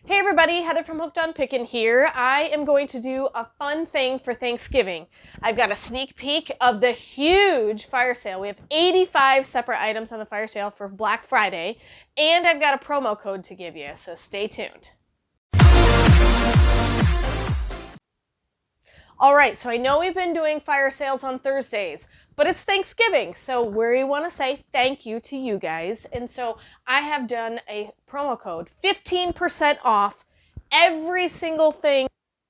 Hey everybody, Heather from Hooked on Pickin here. I am going to do a fun thing for Thanksgiving. I've got a sneak peek of the huge fire sale. We have 85 separate items on the fire sale for Black Friday, and I've got a promo code to give you, so stay tuned. All right, so I know we've been doing fire sales on Thursdays, but it's Thanksgiving, so we want to say thank you to you guys. And so I have done a promo code, 15% off every single thing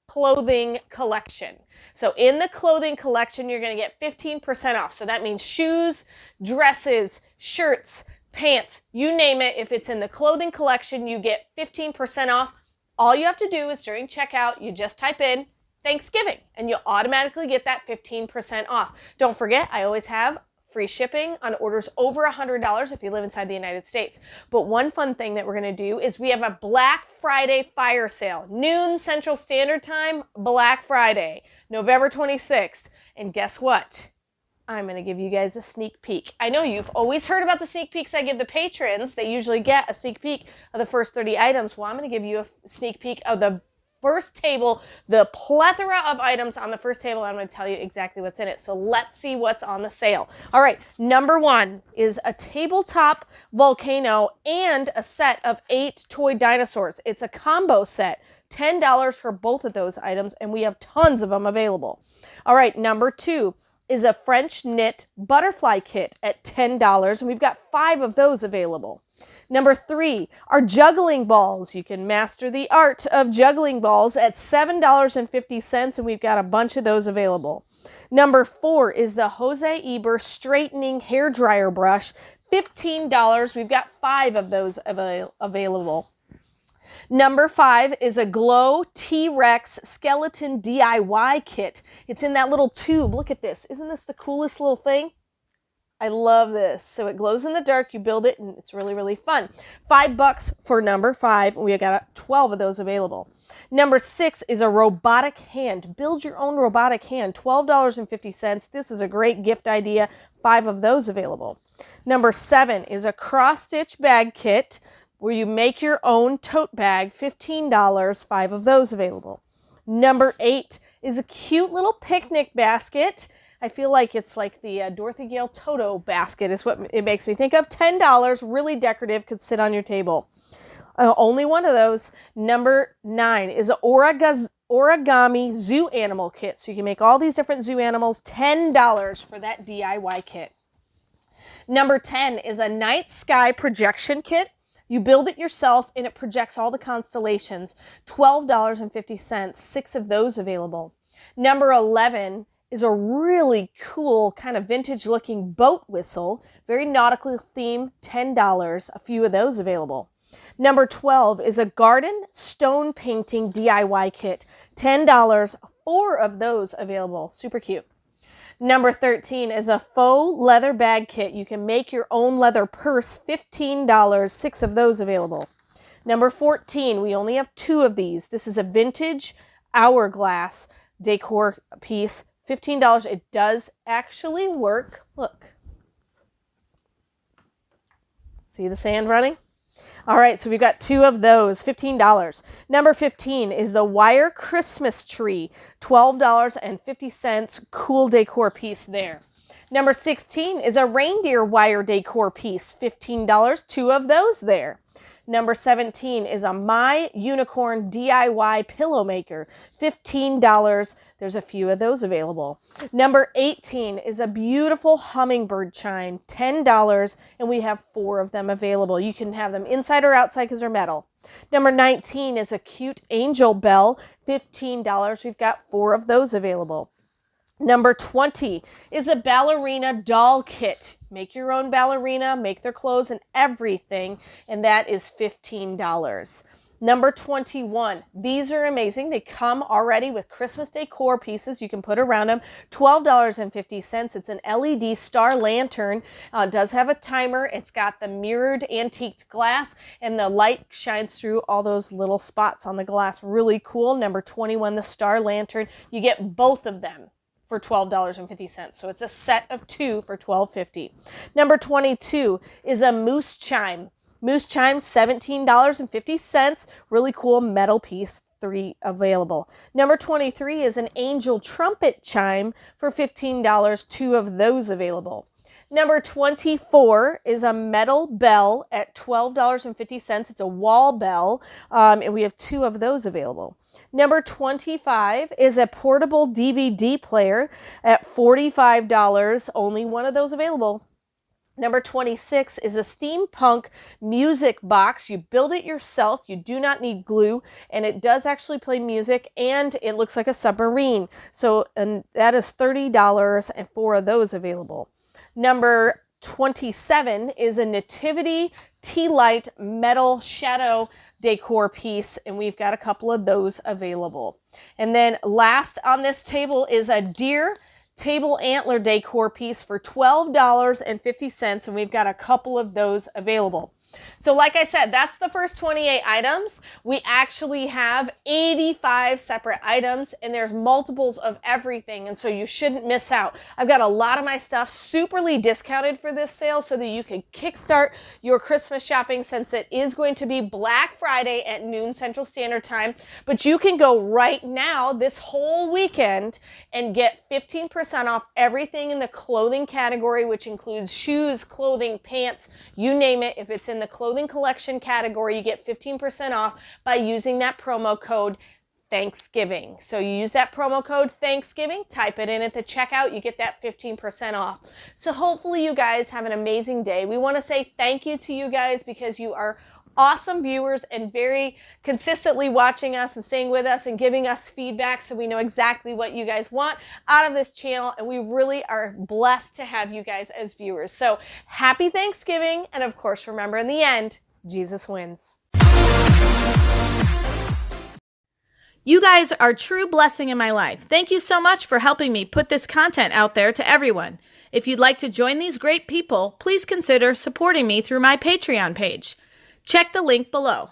clothing collection. So in the clothing collection, you're going to get 15% off. So that means shoes, dresses, shirts, pants, you name it. If it's in the clothing collection, you get 15% off. All you have to do is during checkout, you just type in Thanksgiving, and you'll automatically get that 15% off. Don't forget, I always have free shipping on orders over $100 if you live inside the United States. But one fun thing that we're going to do is we have a Black Friday fire sale, noon Central Standard Time, Black Friday, November 26th. And guess what? I'm going to give you guys a sneak peek. I know you've always heard about the sneak peeks I give the patrons. They usually get a sneak peek of the first 30 items. Well, I'm going to give you a sneak peek of the first table, the plethora of items on the first table. I'm going to tell you exactly what's in it. So let's see what's on the sale. All right, number one is a tabletop volcano and a set of 8 toy dinosaurs. It's a combo set, $10 for both of those items, and we have tons of them available. All right, number two is a French knit butterfly kit at $10, and we've got 5 of those available. Number 3 are juggling balls. You can master the art of juggling balls at $7.50, and we've got a bunch of those available. Number 4 is the Jose Eber straightening hair dryer brush, $15. We've got 5 of those available. Number 5 is a Glow T-Rex skeleton DIY kit. It's in that little tube. Look at this. Isn't this the coolest little thing? I love this. So it glows in the dark. You build it, and it's really, really fun. $5 for number 5. We got 12 of those available. Number 6 is a robotic hand. Build your own robotic hand. $12.50. This is a great gift idea. 5 of those available. Number 7 is a cross-stitch bag kit where you make your own tote bag. $15. 5 of those available. Number 8 is a cute little picnic basket. I feel like it's like the Dorothy Gale Toto basket is what it makes me think of. $10, really decorative, could sit on your table. Only one of those. Number 9 is an origami zoo animal kit. So you can make all these different zoo animals. $10 for that DIY kit. Number 10 is a night sky projection kit. You build it yourself, and it projects all the constellations. $12.50. 6 of those available. Number 11 is a really cool kind of vintage looking boat whistle, very nautical theme, $10, a few of those available. Number 12 is a garden stone painting DIY kit, $10, 4 of those available, super cute. Number 13 is a faux leather bag kit. You can make your own leather purse, $15, 6 of those available. Number 14, we only have 2 of these. This is a vintage hourglass decor piece, $15. It does actually work. Look. See the sand running? All right, so we've got 2 of those, $15. Number 15 is the wire Christmas tree, $12.50. Cool decor piece there. Number 16 is a reindeer wire decor piece, $15. 2 of those there. Number 17 is a My Unicorn DIY pillow maker, $15. There's a few of those available. Number 18 is a beautiful hummingbird chime, $10, and we have 4 of them available. You can have them inside or outside because they're metal. Number 19 is a cute angel bell, $15. We've got 4 of those available. Number 20 is a ballerina doll kit. Make your own ballerina, make their clothes and everything, and that is $15. Number 21, these are amazing. They come already with Christmas decor pieces you can put around them, $12.50. It's an LED star lantern. It does have a timer. It's got the mirrored antique glass, and the light shines through all those little spots on the glass. Really cool. Number 21, the star lantern. You get both of them for $12.50. So it's a set of 2 for $12.50. Number 22 is a moose chime. Moose chime, $17.50. Really cool metal piece, 3 available. Number 23 is an angel trumpet chime for $15, 2 of those available. Number 24 is a metal bell at $12.50. It's a wall bell, and we have 2 of those available. Number 25 is a portable DVD player at $45, only 1 of those available. Number 26 is a steampunk music box. You build it yourself. You do not need glue, and it does actually play music, and it looks like a submarine. So, and that is $30, and 4 of those available. Number 27 is a nativity tea light metal shadow decor piece, and we've got a couple of those available. And then last on this table is a deer table antler decor piece for $12.50, and we've got a couple of those available. So like I said, that's the first 28 items. We actually have 85 separate items, and there's multiples of everything, and so you shouldn't miss out. I've got a lot of my stuff superly discounted for this sale so that you can kickstart your Christmas shopping, since it is going to be Black Friday at noon Central Standard Time. But you can go right now this whole weekend and get 15% off everything in the clothing category, which includes shoes, clothing, pants, you name it. If it's in the clothing collection category, you get 15% off by using that promo code Thanksgiving. So you use that promo code Thanksgiving, type it in at the checkout, you get that 15% off. So hopefully you guys have an amazing day. We want to say thank you to you guys because you are awesome viewers and very consistently watching us and staying with us and giving us feedback, so we know exactly what you guys want out of this channel, and we really are blessed to have you guys as viewers. So happy Thanksgiving, and of course remember, in the end, Jesus wins. You guys are a true blessing in my life. Thank you so much for helping me put this content out there to everyone. If you'd like to join these great people, please consider supporting me through my Patreon page. Check the link below.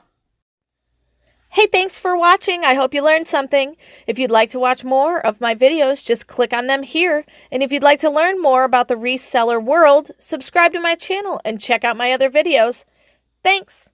Hey, thanks for watching. I hope you learned something. If you'd like to watch more of my videos, just click on them here. And if you'd like to learn more about the reseller world, subscribe to my channel and check out my other videos. Thanks.